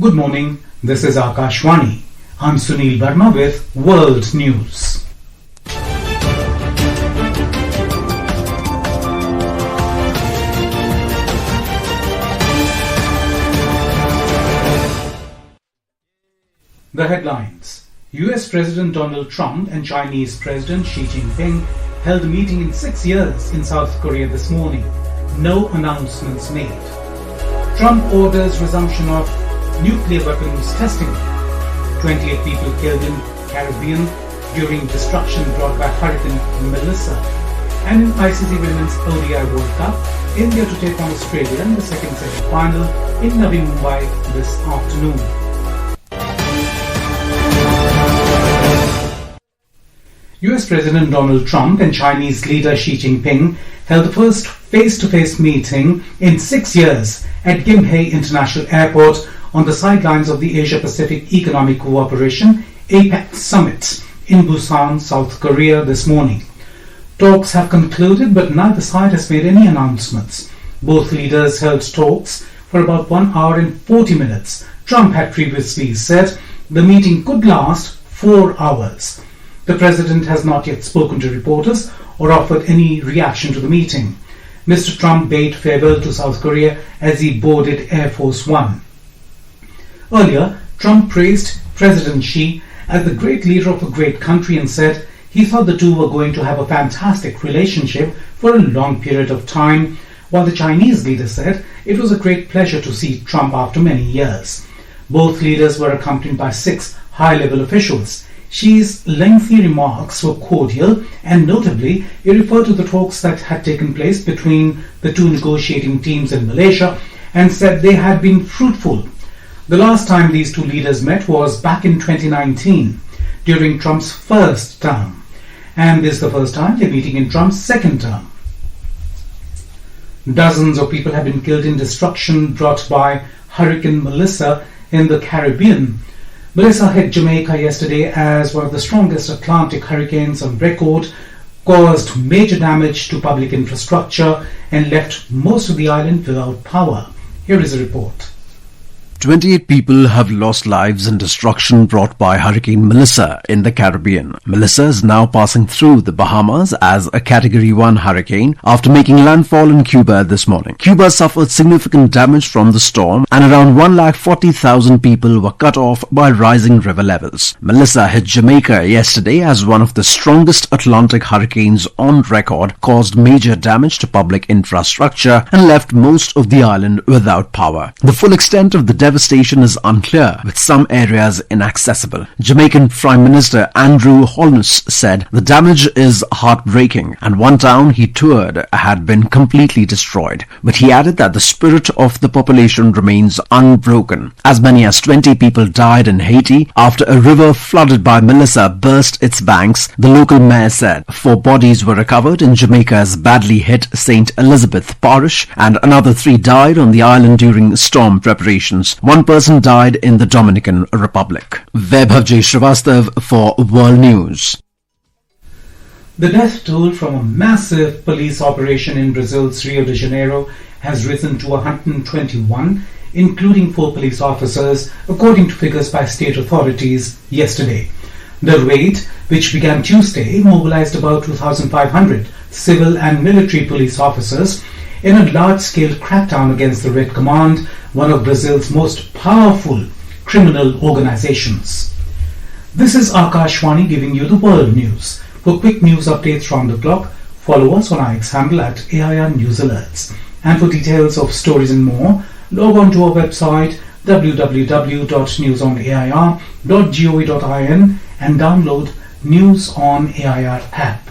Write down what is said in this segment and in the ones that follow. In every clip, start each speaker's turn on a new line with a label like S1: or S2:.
S1: Good morning, this is Akashwani. I'm Sunil Verma with World News. The headlines. US President Donald Trump and Chinese President Xi Jinping held a meeting in 6 years in South Korea this morning. No announcements made. Trump orders resumption of nuclear weapons testing. 28 people killed in Caribbean during destruction brought by Hurricane Melissa. And in ICC Women's ODI World Cup, India to take on Australia in the second semi-final in Navi Mumbai this afternoon. US President Donald Trump and Chinese leader Xi Jinping held the first face-to-face meeting in 6 years at Gimhae International Airport on the sidelines of the Asia-Pacific Economic Cooperation APEC Summit in Busan, South Korea this morning. Talks have concluded, but neither side has made any announcements. Both leaders held talks for about 1 hour and 40 minutes. Trump had previously said the meeting could last 4 hours. The president has not yet spoken to reporters or offered any reaction to the meeting. Mr. Trump bade farewell to South Korea as he boarded Air Force One. Earlier, Trump praised President Xi as the great leader of a great country and said he thought the two were going to have a fantastic relationship for a long period of time, while the Chinese leader said it was a great pleasure to see Trump after many years. Both leaders were accompanied by 6 high-level officials. Xi's lengthy remarks were cordial, and notably, he referred to the talks that had taken place between the two negotiating teams in Malaysia and said they had been fruitful. The last time these two leaders met was back in 2019, during Trump's first term, and this is the first time they're meeting in Trump's second term. Dozens of people have been killed in destruction brought by Hurricane Melissa in the Caribbean. Melissa hit Jamaica yesterday as one of the strongest Atlantic hurricanes on record, caused major damage to public infrastructure and left most of the island without power. Here is a report.
S2: 28 people have lost lives in destruction brought by Hurricane Melissa in the Caribbean. Melissa is now passing through the Bahamas as a Category 1 hurricane after making landfall in Cuba this morning. Cuba suffered significant damage from the storm and around 140,000 people were cut off by rising river levels. Melissa hit Jamaica yesterday as one of the strongest Atlantic hurricanes on record, caused major damage to public infrastructure and left most of the island without power. The full extent of the devastation is unclear, with some areas inaccessible. Jamaican Prime Minister Andrew Holness said the damage is heartbreaking and one town he toured had been completely destroyed. But he added that the spirit of the population remains unbroken. As many as 20 people died in Haiti after a river flooded by Melissa burst its banks, the local mayor said. 4 bodies were recovered in Jamaica's badly hit St. Elizabeth Parish and another 3 died on the island during storm preparations. 1 person died in the Dominican Republic. Vaibhav J. Srivastav for World News.
S1: The death toll from a massive police operation in Brazil's Rio de Janeiro has risen to 121, including 4 police officers, according to figures by state authorities yesterday. The raid, which began Tuesday, mobilized about 2,500 civil and military police officers in a large-scale crackdown against the Red Command, one of Brazil's most powerful criminal organizations. This is Akashwani giving you the world news. For quick news updates round the clock, follow us on our X handle at AIR News Alerts. And for details of stories and more, log on to our website www.newsonair.gov.in and download News on AIR app.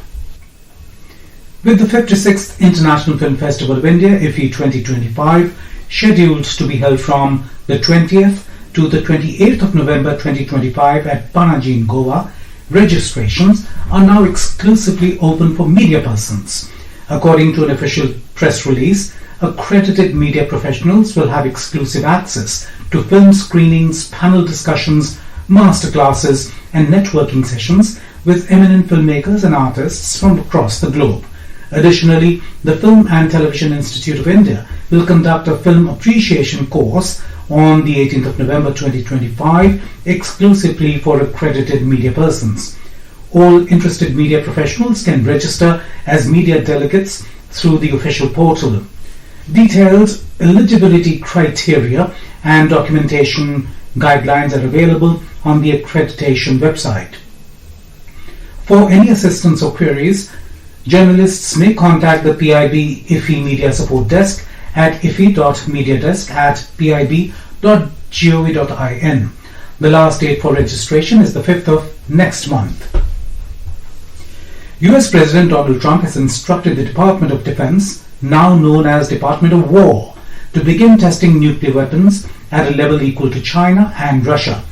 S1: With the 56th International Film Festival of India, IFFI 2025, scheduled to be held from the 20th to the 28th of November 2025 at Panaji in Goa, registrations are now exclusively open for media persons. According to an official press release, accredited media professionals will have exclusive access to film screenings, panel discussions, masterclasses and networking sessions with eminent filmmakers and artists from across the globe. Additionally, the Film and Television Institute of India will conduct a film appreciation course on the 18th of November 2025 exclusively for accredited media persons. All interested media professionals can register as media delegates through the official portal. Detailed eligibility criteria and documentation guidelines are available on the accreditation website. For any assistance or queries, journalists may contact the PIB IFI Media Support Desk at ifi.mediadesk@pib.gov.in. The last date for registration is the 5th of next month. US President Donald Trump has instructed the Department of Defense, now known as Department of War, to begin testing nuclear weapons at a level equal to China and Russia.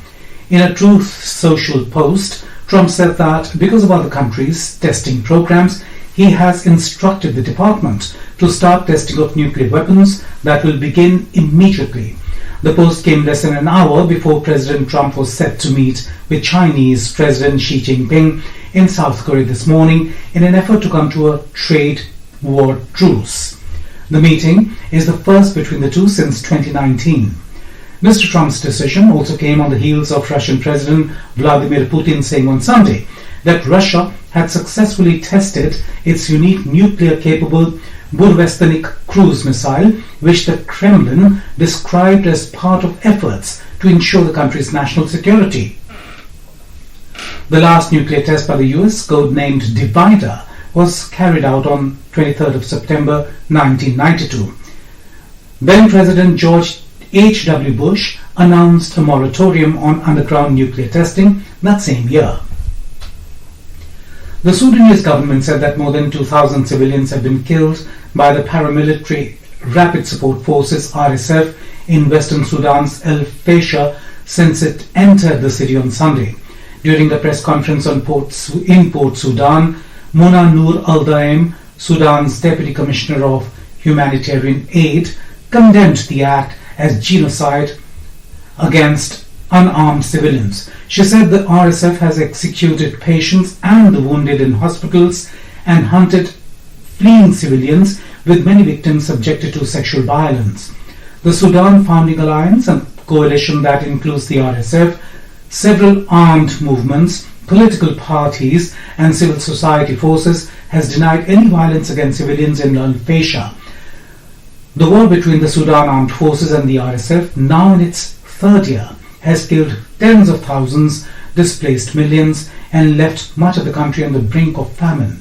S1: In a Truth Social post, Trump said that because of other countries' testing programs, he has instructed the department to start testing of nuclear weapons that will begin immediately. The post came less than an hour before President Trump was set to meet with Chinese President Xi Jinping in South Korea this morning in an effort to come to a trade war truce. The meeting is the first between the two since 2019. Mr. Trump's decision also came on the heels of Russian President Vladimir Putin saying on Sunday that Russia had successfully tested its unique nuclear-capable Burevestnik cruise missile, which the Kremlin described as part of efforts to ensure the country's national security. The last nuclear test by the US, codenamed Divider, was carried out on 23rd of September 1992. Then President George H.W. Bush announced a moratorium on underground nuclear testing that same year. The Sudanese government said that more than 2,000 civilians have been killed by the paramilitary Rapid Support Forces RSF in Western Sudan's El Fasher since it entered the city on Sunday. During a press conference in Port Sudan, Mona Noor Al-Daim, Sudan's Deputy Commissioner of Humanitarian Aid, condemned the act as genocide against unarmed civilians. She said the RSF has executed patients and the wounded in hospitals and hunted fleeing civilians, with many victims subjected to sexual violence. The Sudan Founding Alliance, a coalition that includes the RSF, several armed movements, political parties and civil society forces, has denied any violence against civilians in Al Fasher. The war between the Sudan Armed Forces and the RSF, now in its third year, has killed tens of thousands, displaced millions, and left much of the country on the brink of famine.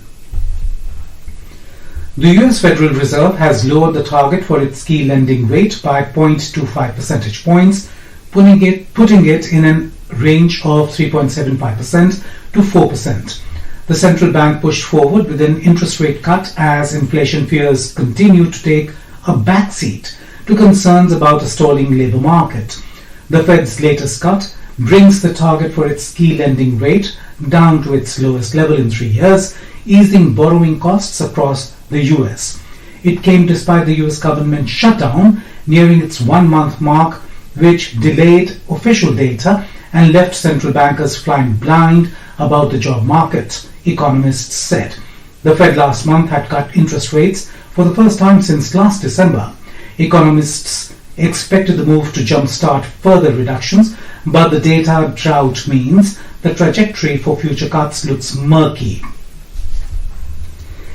S1: The US Federal Reserve has lowered the target for its key lending rate by 0.25 percentage points, putting it in a range of 3.75% to 4%. The central bank pushed forward with an interest rate cut as inflation fears continue to take a backseat to concerns about a stalling labour market. The Fed's latest cut brings the target for its key lending rate down to its lowest level in 3 years, easing borrowing costs across the US. It came despite the US government shutdown nearing its 1-month mark, which delayed official data and left central bankers flying blind about the job market, economists said. The Fed last month had cut interest rates for the first time since last December. Economists expected the move to jumpstart further reductions, but the data drought means the trajectory for future cuts looks murky.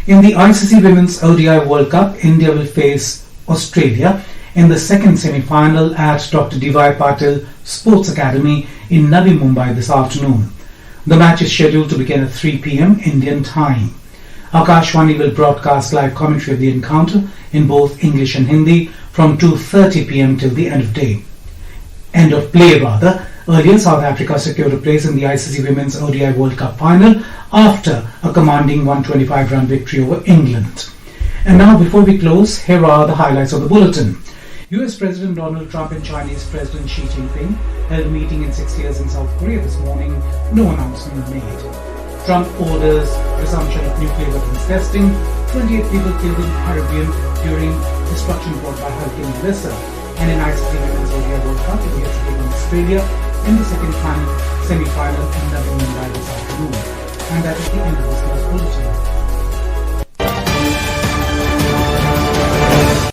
S1: In the ICC Women's ODI World Cup, India will face Australia in the second semi-final at Dr. D.Y. Patil Sports Academy in Navi Mumbai this afternoon. The match is scheduled to begin at 3 p.m. Indian time. Akashvani will broadcast live commentary of the encounter in both English and Hindi from 2:30 p.m. till the end of play. Earlier, South Africa secured a place in the ICC Women's ODI World Cup final after a commanding 125-run victory over England. And now, before we close, here are the highlights of the bulletin. US President Donald Trump and Chinese President Xi Jinping held a meeting in 6 years in South Korea this morning. No announcement made. Trump orders resumption of nuclear weapons testing. 28 people killed in the Caribbean during destruction brought by Hurricane Melissa. And in ICC Women's ODI World Cup, India to take on Australia in the second semi-final in Navi Mumbai this afternoon. And that is the end of this news bulletin.